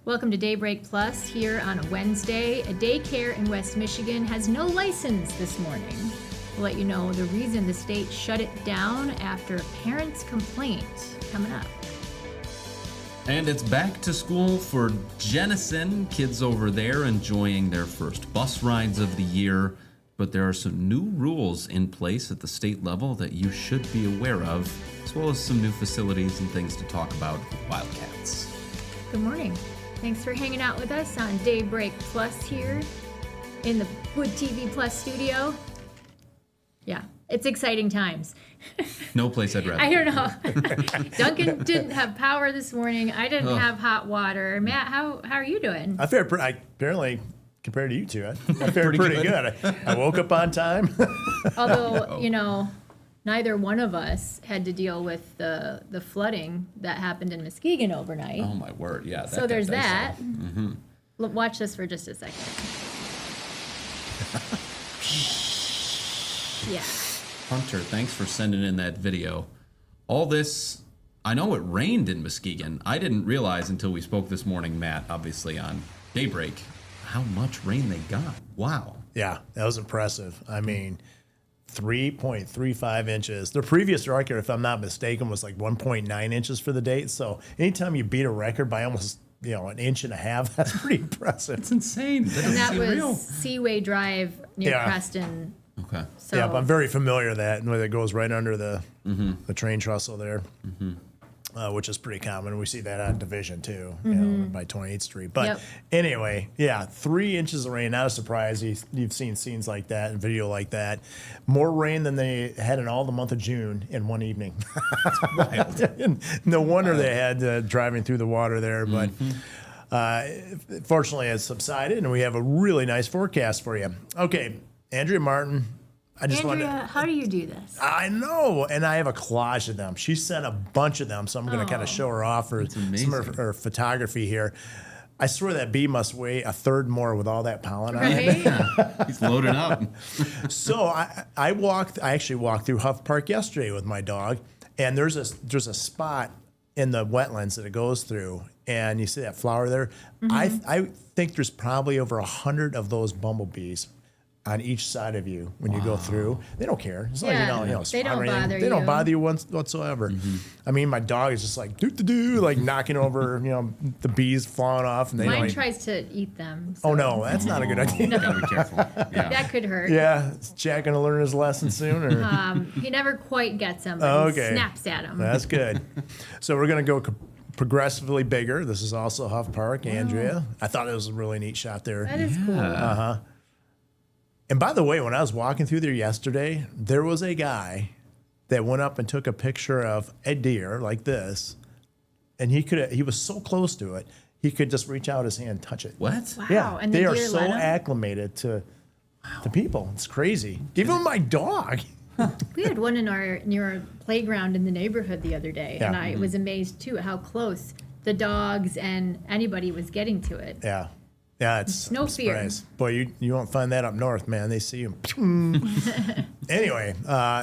Welcome to Daybreak Plus here on a Wednesday. A daycare in West Michigan has no license this morning. We'll let you know the reason the state shut it down after a parent's complaint. Coming up. And it's back to school for Jenison. Kids over there enjoying their first bus rides of the year. But there are some new rules in place at the state level that you should be aware of, as well as some new facilities and things to talk about with Wildcats. Good morning. Thanks for hanging out with us on Daybreak Plus here in the Wood TV Plus studio. Yeah, it's exciting times. No place I'd rather. I don't know. Duncan didn't have power this morning. I didn't have hot water. Matt, how are you doing? I fared apparently, compared to you two, I fared pretty good. I woke up on time. Although, neither one of us had to deal with the flooding that happened in Muskegon overnight. Oh, my word. Yeah. So there's that. Mm-hmm. Watch this for just a second. Yeah. Hunter, thanks for sending in that video. All this, I know it rained in Muskegon. I didn't realize until we spoke this morning, Matt, obviously on Daybreak, how much rain they got. Wow. Yeah, that was impressive. I mean, 3.35 inches. The previous record, if I'm not mistaken, was like 1.9 inches for the date. So anytime you beat a record by almost, an inch and a half, that's pretty impressive. It's insane. And that was Seaway Drive near Preston. Okay. So, yeah, but I'm very familiar with that, and it goes right under the train trestle there, which is pretty common. We see that on Division too, by 28th Street. But anyway, 3 inches of rain, not a surprise. You've seen scenes like that and video like that. More rain than they had in all the month of June in one evening. That's wild. No wonder they had driving through the water there, but fortunately it's subsided, and we have a really nice forecast for you. Okay. Andrea Martin, how do you do this? I know, and I have a collage of them. She sent a bunch of them, so I'm going to kind of show her off for some of her photography here. I swear that bee must weigh a third more with all that pollen on it. He's loaded up. So I actually walked through Huff Park yesterday with my dog, and there's a spot in the wetlands that it goes through, and you see that flower there. I think there's probably over 100 of those bumblebees on each side of you when you go through. They don't care. It's like they don't bother you. They don't bother you whatsoever. I mean, my dog is just like do like knocking over the bees flying off, and mine tries to eat them. So. Oh no, that's not a good idea. No. Gotta be careful. Yeah. That could hurt. Yeah, is Jack gonna learn his lesson soon? Or? He never quite gets them, but he snaps at them. That's good. So we're gonna go progressively bigger. This is also Huff Park, Andrea. I thought it was a really neat shot there. That is cool. And by the way, when I was walking through there yesterday, there was a guy that went up and took a picture of a deer like this, and he was so close to it, he could just reach out his hand and touch it. What? Wow. Yeah, And they the are deer so let him? acclimated to people. It's crazy. Even my dog. We had one near our playground in the neighborhood the other day, and I was amazed too at how close the dogs and anybody was getting to it. Yeah. Yeah, it's no fear. Surprise. Boy, you won't find that up north, man. They see you. Anyway,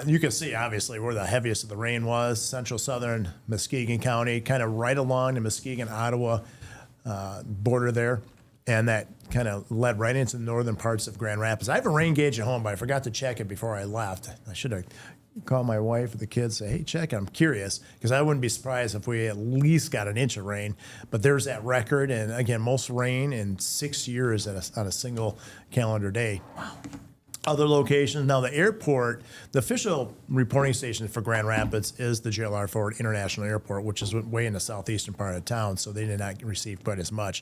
you can see, obviously, where the heaviest of the rain was. Central southern Muskegon County, kind of right along the Muskegon-Ottawa border there. And that kind of led right into the northern parts of Grand Rapids. I have a rain gauge at home, but I forgot to check it before I left. I should have called my wife or the kids, say, hey, check it. I'm curious, because I wouldn't be surprised if we at least got an inch of rain. But there's that record, and again, most rain in 6 years on a single calendar day. Wow. Other locations. Now, the airport, the official reporting station for Grand Rapids is the JLR Ford International Airport, which is way in the southeastern part of town, so they did not receive quite as much.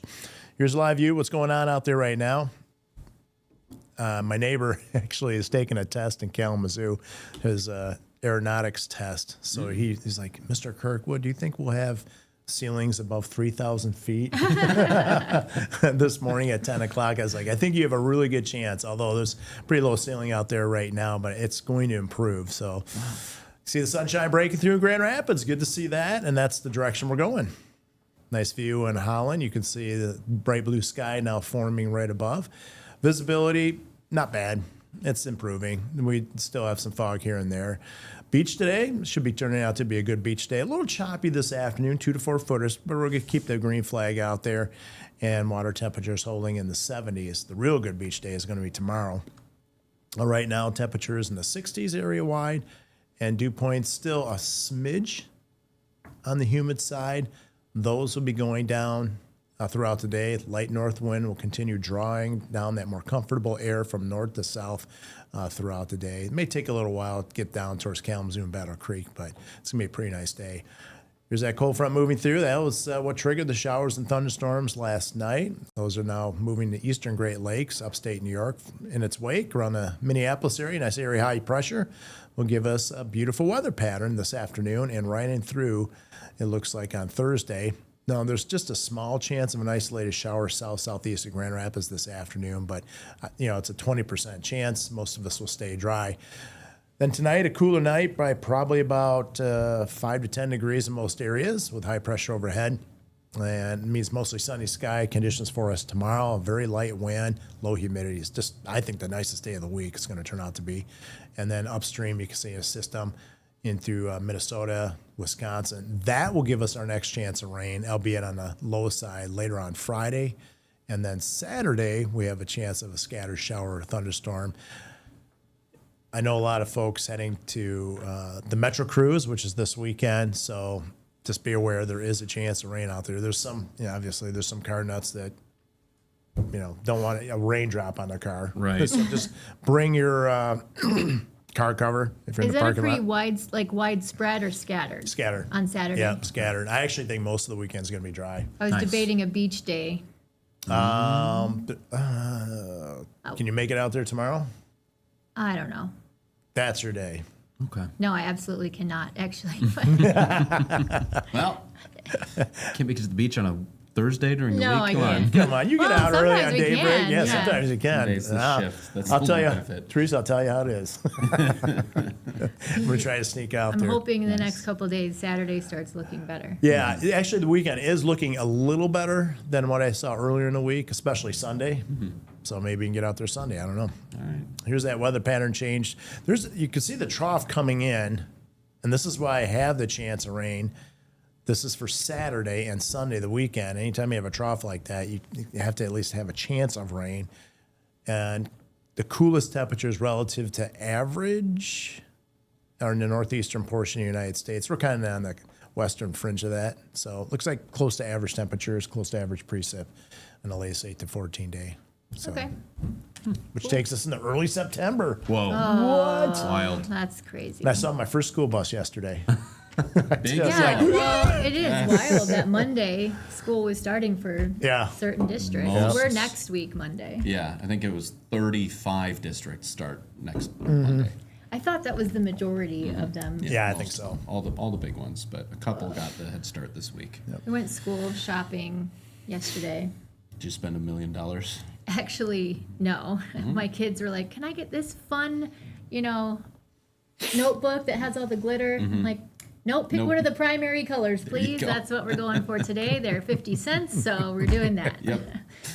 Here's a live view. What's going on out there right now? My neighbor actually is taking a test in Kalamazoo, his aeronautics test. So he's like, Mr. Kirkwood, do you think we'll have ceilings above 3,000 feet? This morning at 10 o'clock, I was like, I think you have a really good chance, although there's pretty low ceiling out there right now, but it's going to improve. So see the sunshine breaking through Grand Rapids. Good to see that, and that's the direction we're going. Nice view in Holland. You can see the bright blue sky now forming right above. Visibility, not bad. it's improving. We still have some fog here and there. Beach today should be turning out to be a good beach day. A little choppy this afternoon, 2 to 4 footers, but we're going to keep the green flag out there and water temperatures holding in the 70s. The real good beach day is going to be tomorrow. Right now, temperatures in the 60s area wide, and dew points still a smidge on the humid side. Those will be going down throughout the day. Light north wind will continue drawing down that more comfortable air from north to south throughout the day. It may take a little while to get down towards Kalamazoo and Battle Creek, but it's going to be a pretty nice day. Here's that cold front moving through. That was what triggered the showers and thunderstorms last night. Those are now moving to eastern Great Lakes, upstate New York. In its wake, around the Minneapolis area, nice area high pressure will give us a beautiful weather pattern this afternoon and right in through, it looks like on Thursday. Now, there's just a small chance of an isolated shower southeast of Grand Rapids this afternoon, but it's a 20% chance. Most of us will stay dry. Then tonight, a cooler night by probably about 5 to 10 degrees in most areas with high pressure overhead. And it means mostly sunny sky conditions for us tomorrow. A very light wind, low humidity. It's just, I think, the nicest day of the week it's going to turn out to be. And then upstream, you can see a system in through Minnesota, Wisconsin. That will give us our next chance of rain, albeit on the low side later on Friday. And then Saturday, we have a chance of a scattered shower or thunderstorm. I know a lot of folks heading to the Metro Cruise, which is this weekend. So just be aware there is a chance of rain out there. There's some, obviously there's some car nuts that, don't want a raindrop on their car. Right. So just bring your car cover if you're in the parking lot. Is that a pretty widespread or scattered? Scattered. On Saturday? Yeah, scattered. I actually think most of the weekend's going to be dry. I was Nice. debating a beach day. Can you make it out there tomorrow? I don't know. That's your day. Okay. No, I absolutely cannot, actually. Well, can't make it to the beach on a Thursday during the No, week. I Come on. can't. Come on, you get Well, out early on sometimes we Daybreak. can, Yeah, yeah. sometimes you can. Today's the shift. That's I'll the tell you, benefit. Teresa, I'll tell you how it is. I'm going to try to sneak out I'm there. hoping in the next couple of days, Saturday starts looking better. Yeah, actually, the weekend is looking a little better than what I saw earlier in the week, especially Sunday. So maybe you can get out there Sunday. I don't know. All right. Here's that weather pattern change. You can see the trough coming in, and this is why I have the chance of rain. This is for Saturday and Sunday, the weekend. Anytime you have a trough like that, you have to at least have a chance of rain. And the coolest temperatures relative to average are in the northeastern portion of the United States. We're kind of on the western fringe of that. So it looks like close to average temperatures, close to average precip in the latest 8 to 14 day. So, Okay. which takes us into early September. Whoa. What? Wild. That's crazy. And I saw my first school bus yesterday. Big. Yeah, well, it is wild that Monday school was starting for Yeah. certain districts. Most- We're next week Monday. Yeah, I think it was 35 districts start next Monday. I thought that was the majority of them. Yeah, I think most so. of them. All the big ones, but a couple got the head start this week. We went school shopping yesterday. Did you spend $1 million? Actually, no. My kids were like, "Can I get this fun, notebook that has all the glitter?" I'm like, "Nope, pick Nope. one of the primary colors, you please. go. That's what we're going for today. They're 50 cents, so we're doing that." Yep.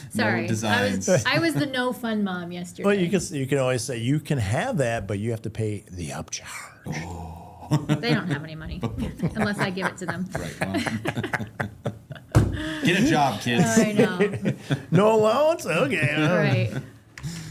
Sorry, No designs. I was the no fun mom yesterday. Well, you can always say you can have that, but you have to pay the upcharge. They don't have any money unless I give it to them. Right. Well. Get a job, kids. I know. No allowance? Okay.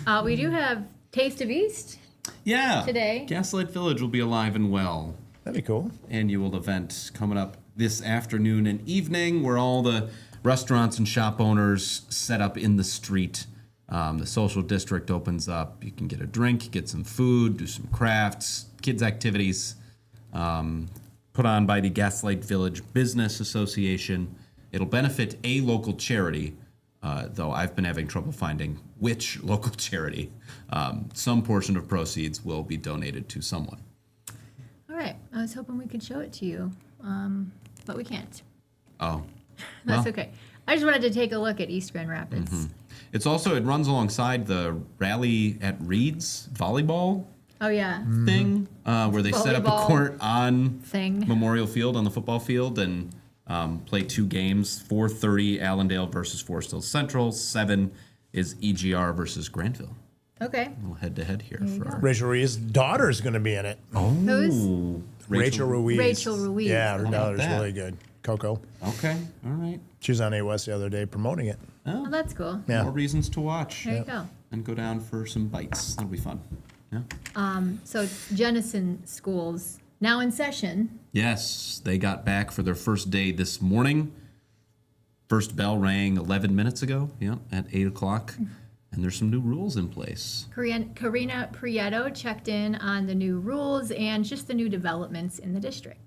Right. We do have Taste of East. Yeah. Today. Gaslight Village will be alive and well. That'd be cool. Annual event coming up this afternoon and evening where all the restaurants and shop owners set up in the street. The social district opens up. You can get a drink, get some food, do some crafts, kids' activities. Put on by the Gaslight Village Business Association. It'll benefit a local charity, though I've been having trouble finding which local charity. Some portion of proceeds will be donated to someone. All right. I was hoping we could show it to you, but we can't. Oh. That's well, okay. I just wanted to take a look at East Grand Rapids. It runs alongside the Rally at Reed's volleyball Oh, yeah. thing, where they set up a Volleyball court on thing. Memorial Field on the football field and play 2 games. 4:30 Allendale versus Forest Hills Central. 7 is EGR versus Granville. Okay. A little head-to-head here for our... Rachel Ruiz's daughter's going to be in it. Who's? Rachel Ruiz. Rachel Ruiz. Yeah, her How about daughter's that? really good. Coco. Okay, all right. She was on A West the other day promoting it. Oh, that's cool. Yeah. More reasons to watch. There you go. And go down for some bites. That'll be fun. Yeah. So Jenison schools now in session. Yes, they got back for their first day this morning. First bell rang 11 minutes ago, at 8 o'clock. And there's some new rules in place. Karina Prieto checked in on the new rules and just the new developments in the district.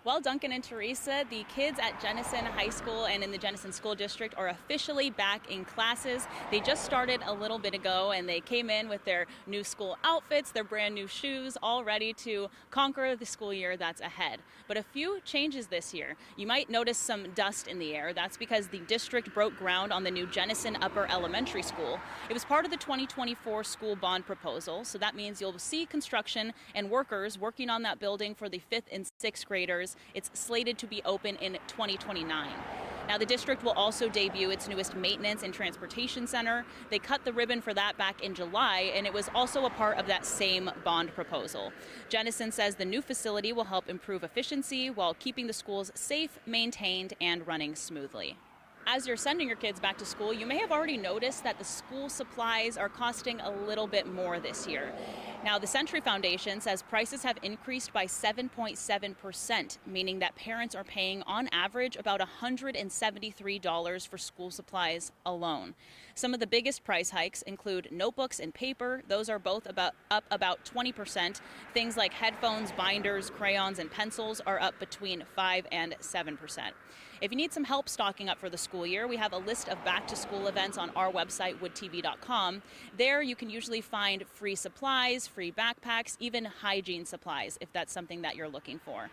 Well, Duncan and Teresa, the kids at Jenison High School and in the Jenison School District are officially back in classes. They just started a little bit ago, and they came in with their new school outfits, their brand new shoes, all ready to conquer the school year that's ahead. But a few changes this year. You might notice some dust in the air. That's because the district broke ground on the new Jenison Upper Elementary School. It was part of the 2024 school bond proposal, so that means you'll see construction and workers working on that building for the 5th and 6th graders. It's slated to be open in 2029. Now, the district will also debut its newest maintenance and transportation center. They cut the ribbon for that back in July, and it was also a part of that same bond proposal. Jenison says the new facility will help improve efficiency while keeping the schools safe, maintained, and running smoothly. As you're sending your kids back to school, you may have already noticed that the school supplies are costing a little bit more this year. Now, the Century Foundation says prices have increased by 7.7%, meaning that parents are paying on average about $173 for school supplies alone. Some of the biggest price hikes include notebooks and paper. Those are both up about 20%. Things like headphones, binders, crayons, and pencils are up between 5 and 7%. If you need some help stocking up for the school year, we have a list of back-to-school events on our website, woodtv.com. There you can usually find free supplies, free backpacks, even hygiene supplies, if that's something that you're looking for.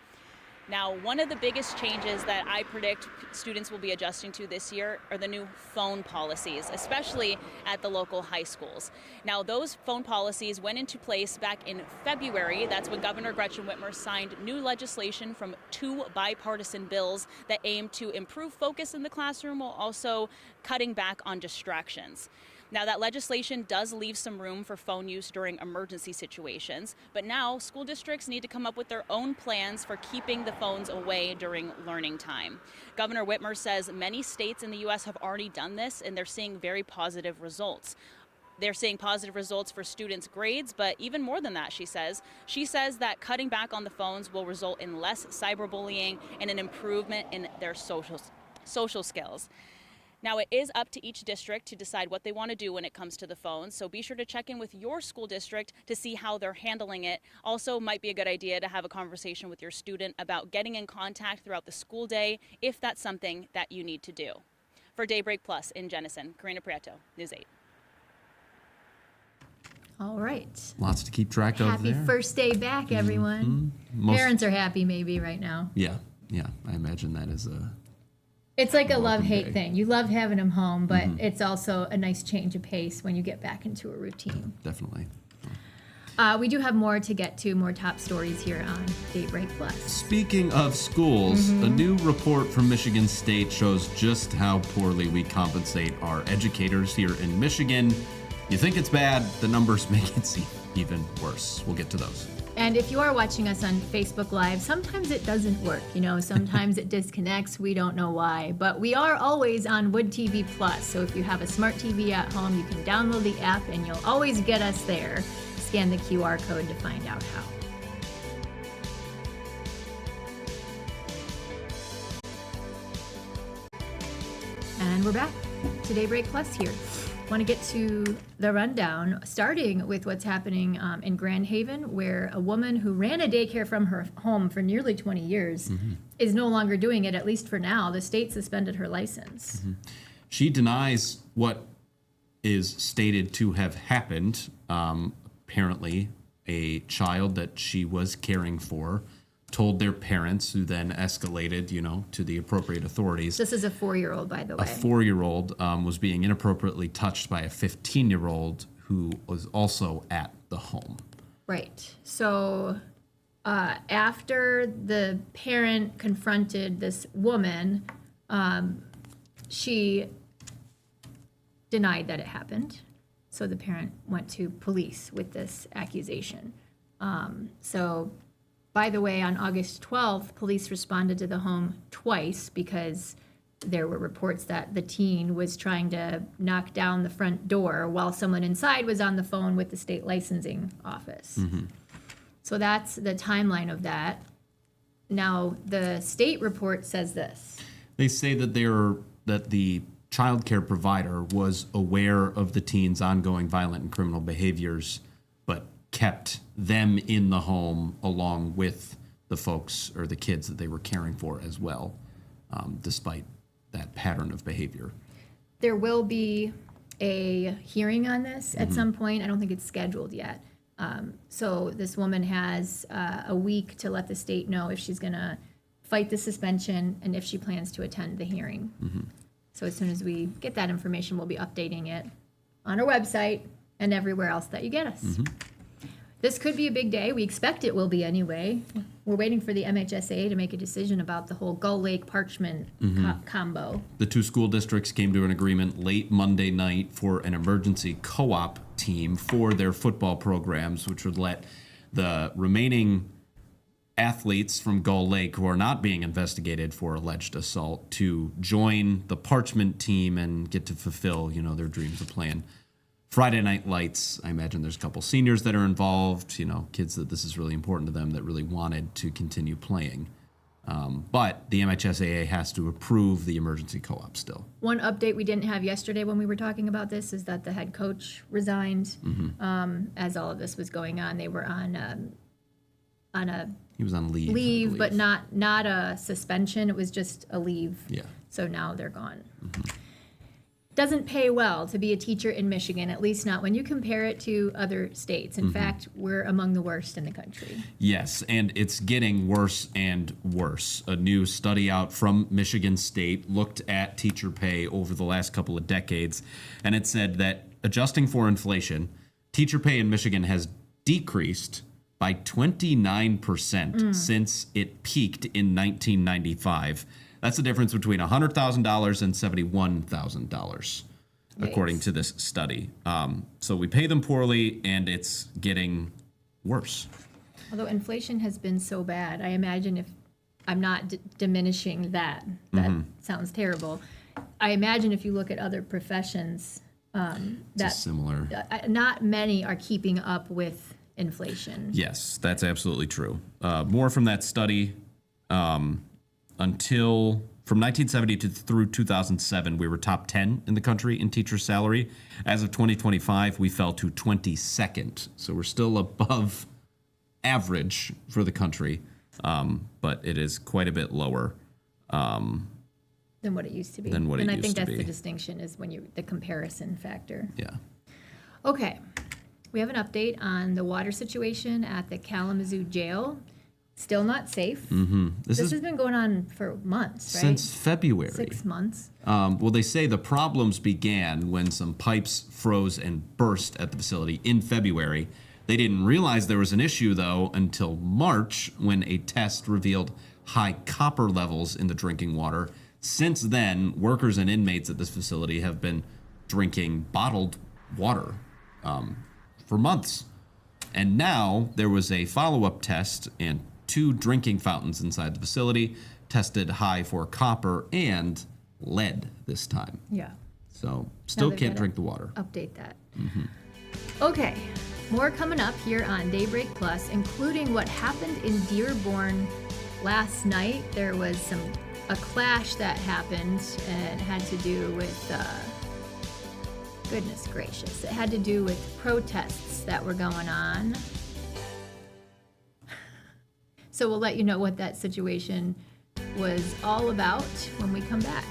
Now, one of the biggest changes that I predict students will be adjusting to this year are the new phone policies, especially at the local high schools. Now, those phone policies went into place back in February. That's when Governor Gretchen Whitmer signed new legislation from 2 bipartisan bills that aim to improve focus in the classroom while also cutting back on distractions. Now, that legislation does leave some room for phone use during emergency situations, but now school districts need to come up with their own plans for keeping the phones away during learning time. Governor Whitmer says many states in the U.S. have already done this, and they're seeing very positive results. They're seeing positive results for students' grades, but even more than that, she says. She says that cutting back on the phones will result in less cyberbullying and an improvement in their social skills. Now, it is up to each district to decide what they want to do when it comes to the phones, so be sure to check in with your school district to see how they're handling it. Also, might be a good idea to have a conversation with your student about getting in contact throughout the school day if that's something that you need to do. For Daybreak Plus in Jenison, Karina Prieto, News 8. All right. Lots to keep track of Happy there. first day back, everyone. Parents are happy maybe right now. Yeah, I imagine that is a... It's like a Welcome love-hate day. thing. You love having them home, but it's also a nice change of pace when you get back into a routine. Definitely. We do have more to get to, more top stories here on Daybreak Plus. Speaking of schools, a new report from Michigan State shows just how poorly we compensate our educators here in Michigan. You think it's bad, the numbers make it seem even worse. We'll get to those. And if you are watching us on Facebook Live, sometimes it doesn't work. Sometimes it disconnects. We don't know why. But we are always on Wood TV Plus. So if you have a smart TV at home, you can download the app and you'll always get us there. Scan the QR code to find out how. And we're back to Daybreak Plus here. Want to get to the rundown, starting with what's happening in Grand Haven, where a woman who ran a daycare from her home for nearly 20 years is no longer doing it, at least for now. The state suspended her license. She denies what is stated to have happened. Apparently, a child that she was caring for told their parents, who then escalated, to the appropriate authorities. This is a 4-year-old, by the way. A 4-year-old was being inappropriately touched by a 15-year-old who was also at the home. Right. So after the parent confronted this woman, she denied that it happened. So the parent went to police with this accusation. So, by the way, on August 12th, police responded to the home twice because there were reports that the teen was trying to knock down the front door while someone inside was on the phone with the state licensing office. So that's the timeline of that. Now, the state report says this. They say that the child care provider was aware of the teen's ongoing violent and criminal behaviors, but kept them in the home along with the folks or the kids that they were caring for as well, despite that pattern of behavior. There will be a hearing on this at some point. I don't think it's scheduled yet. So this woman has a week to let the state know if she's going to fight the suspension and if she plans to attend the hearing. So as soon as we get that information, we'll be updating it on our website and everywhere else that you get us. This could be a big day. We expect it will be anyway. We're waiting for the MHSA to make a decision about the whole Gull Lake Parchment combo. The two school districts came to an agreement late Monday night for an emergency co-op team for their football programs, which would let the remaining athletes from Gull Lake who are not being investigated for alleged assault to join the Parchment team and get to fulfill, their dreams of playing Friday Night Lights. I imagine there's a couple seniors that are involved, kids that this is really important to them that really wanted to continue playing. But the MHSAA has to approve the emergency co-op still. One update we didn't have yesterday when we were talking about this is that the head coach resigned as all of this was going on. They were on a he was on leave, but not a suspension. It was just a leave. Yeah. So now they're gone. Doesn't pay well to be a teacher in Michigan, at least not when you compare it to other states. In fact, we're among the worst in the country. Yes, and it's getting worse and worse. A new study out from Michigan State looked at teacher pay over the last couple of decades, and it said that adjusting for inflation, teacher pay in Michigan has decreased by 29% since it peaked in 1995. That's the difference between $100,000 and $71,000, according to this study. So we pay them poorly, and it's getting worse. Although inflation has been so bad, I imagine if I'm not diminishing that sounds terrible. I imagine if you look at other professions, that's similar. Not many are keeping up with inflation. Yes, that's absolutely true. More from that study. Until from 1970 through 2007, we were top 10 in the country in teacher salary. As of 2025, we fell to 22nd. So we're still above average for the country, but it is quite a bit lower than what it used to be. And I think that's the distinction is when the comparison factor. Yeah. Okay. We have an update on the water situation at the Kalamazoo jail. Still not safe. This has been going on for months, right? Since February. 6 months. Well, they say the problems began when some pipes froze and burst at the facility in February. They didn't realize there was an issue, though, until March, when a test revealed high copper levels in the drinking water. Since then, workers and inmates at this facility have been drinking bottled water for months. And now there was a follow-up test, and 2 drinking fountains inside the facility tested high for copper and lead this time. Yeah. So still can't drink the water. Update that. Okay. More coming up here on Daybreak Plus, including what happened in Dearborn last night. There was a clash that happened, and it had to do with goodness gracious. It had to do with protests that were going on. So we'll let you know what that situation was all about when we come back.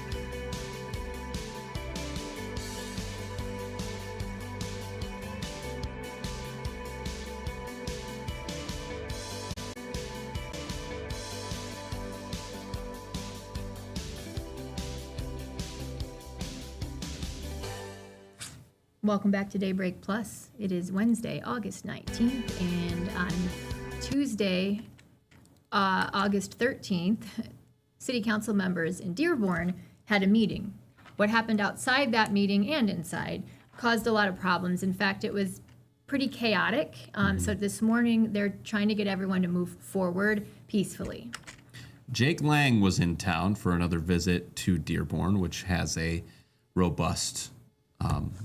Welcome back to Daybreak Plus. It is Wednesday, August 19th, and on Tuesday, August 13th, City Council members in Dearborn had a meeting. What happened outside that meeting and inside, caused a lot of problems. In fact, it was pretty chaotic. So this morning, they're trying to get everyone to move forward peacefully. Jake Lang was in town for another visit to Dearborn, which has a robust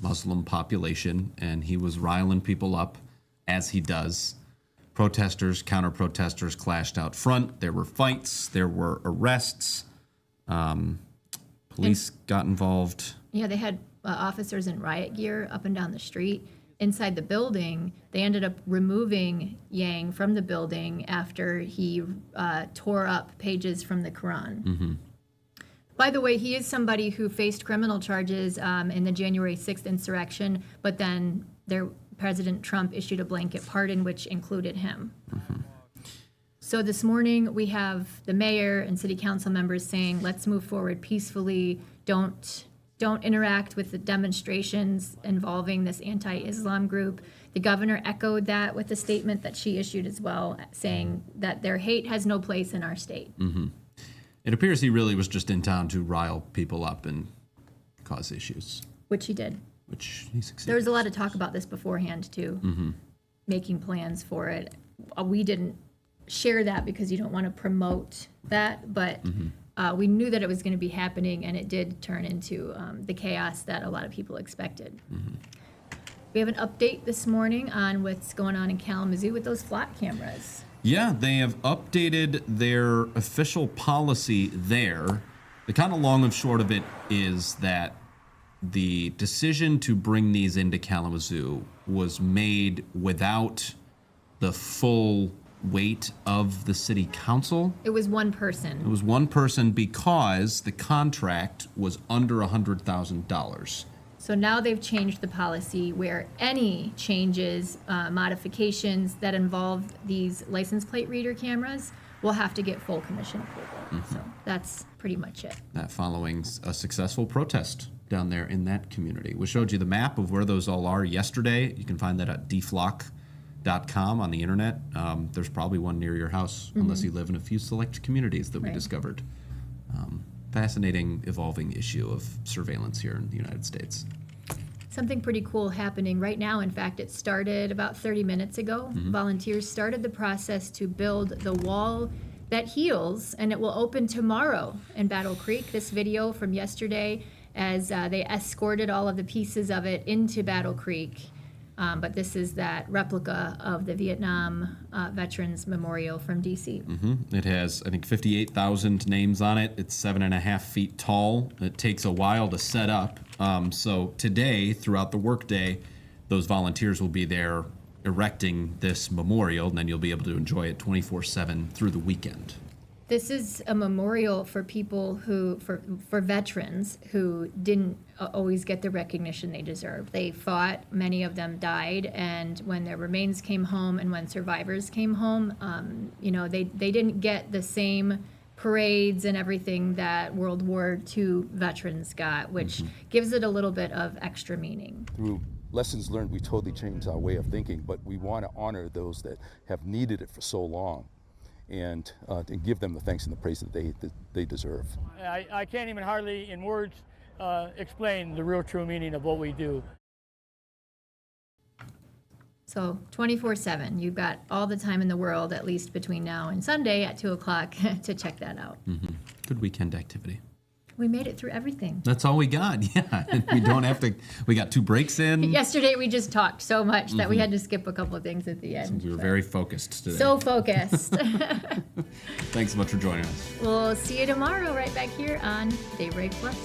Muslim population, and he was riling people up, as he does. Protesters, counter-protesters clashed out front. There were fights. There were arrests. Police got involved. Yeah, they had officers in riot gear up and down the street. Inside the building, they ended up removing Yang from the building after he tore up pages from the Quran. By the way, he is somebody who faced criminal charges in the January 6th insurrection, but then President Trump issued a blanket pardon, which included him. So this morning, we have the mayor and city council members saying, let's move forward peacefully. Don't interact with the demonstrations involving this anti-Islam group. The governor echoed that with a statement that she issued as well, saying that their hate has no place in our state. It appears he really was just in town to rile people up and cause issues. Which he did. Which he succeeded. There was a lot of talk about this beforehand, too, making plans for it. We didn't share that because you don't want to promote that, but we knew that it was going to be happening, and it did turn into the chaos that a lot of people expected. We have an update this morning on what's going on in Kalamazoo with those flock cameras. Yeah, they have updated their official policy there. The kind of long and short of it is that the decision to bring these into Kalamazoo was made without the full weight of the city council. It was one person. It was one person because the contract was under $100,000. So now they've changed the policy where any changes, modifications that involve these license plate reader cameras will have to get full commission approval. So that's pretty much it. That following a successful protest down there in that community. We showed you the map of where those all are yesterday. You can find that at dflock.com on the internet. There's probably one near your house, unless you live in a few select communities that we discovered. Fascinating, evolving issue of surveillance here in the United States. Something pretty cool happening right now. In fact, it started about 30 minutes ago. Volunteers started the process to build the wall that heals, and it will open tomorrow in Battle Creek. This video from yesterday as they escorted all of the pieces of it into Battle Creek. But this is that replica of the Vietnam Veterans Memorial from D.C. It has, I think, 58,000 names on it. It's 7.5 feet tall. It takes a while to set up. So today, throughout the workday, those volunteers will be there erecting this memorial, and then you'll be able to enjoy it 24/7 through the weekend. This is a memorial for people for veterans who didn't always get the recognition they deserved. They fought, many of them died, and when their remains came home and when survivors came home, they didn't get the same parades and everything that World War II veterans got, which gives it a little bit of extra meaning. Through lessons learned, we totally changed our way of thinking, but we want to honor those that have needed it for so long, and give them the thanks and the praise that they deserve. I can't even hardly in words explain the real true meaning of what we do. So 24/7, you've got all the time in the world, at least between now and Sunday at 2 o'clock to check that out. Good weekend activity. We made it through everything. That's all we got, yeah. We don't have to, we got 2 breaks in. Yesterday we just talked so much that we had to skip a couple of things at the end. We were very focused today. So focused. Thanks so much for joining us. We'll see you tomorrow right back here on Daybreak Wed.